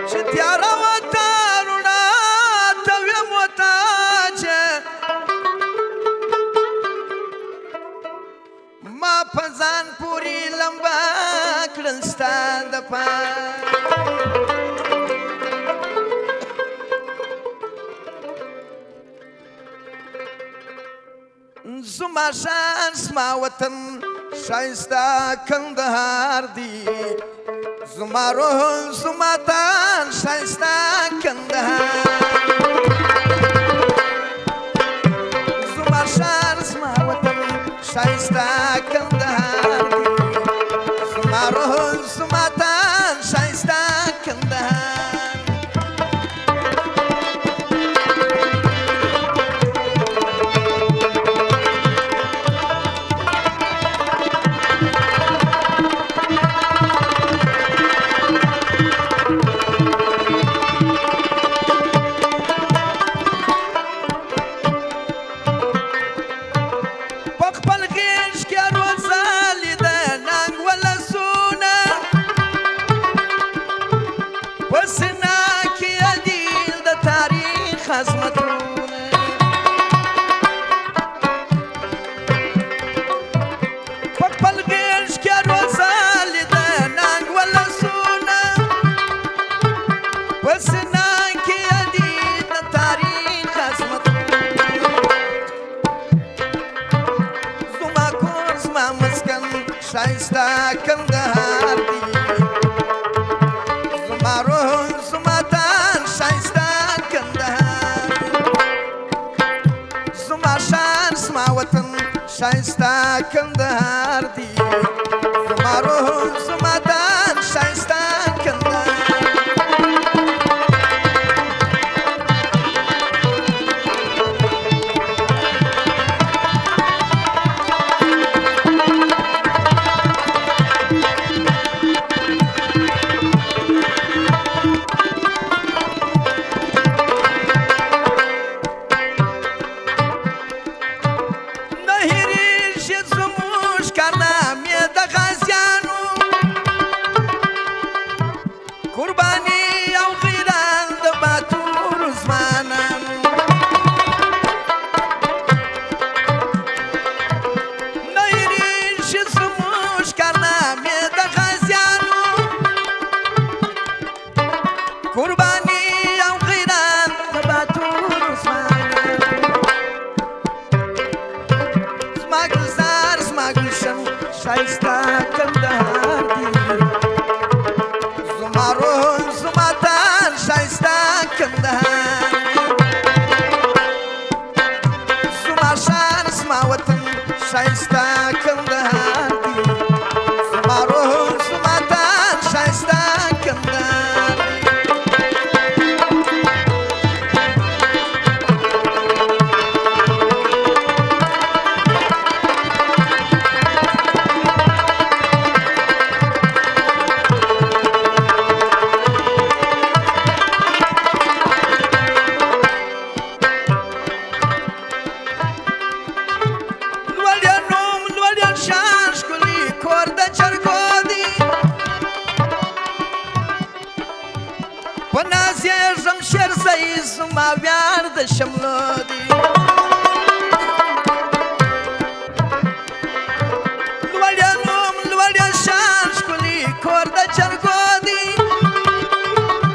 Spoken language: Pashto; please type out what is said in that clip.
چې تیاره وته رڼا ته ویم وته چې ما په ځان پورې لمبه کړل ستا دپاره زما شان زما وطن ښایسته کندهار دی زما روح زما تن ښایسته کندهار زما شان زما وطن ښایسته کندهار دی زما روح زما تن ښایسته کندهار ښایسته کندهار دی زما روح زما تن ښایسته کندهار زما شان زما وطن ښایسته کندهار دی زما روح زما تن ښایسته کندهار ښایسته کندهار دی زما روح زما تن ښایسته کندهار زما شان زما وطن ښایسته کندهار دی زما روح زما تن ښایسته کندهار په ناز یې ژم شعر ځای زما ویاړ د شملو دی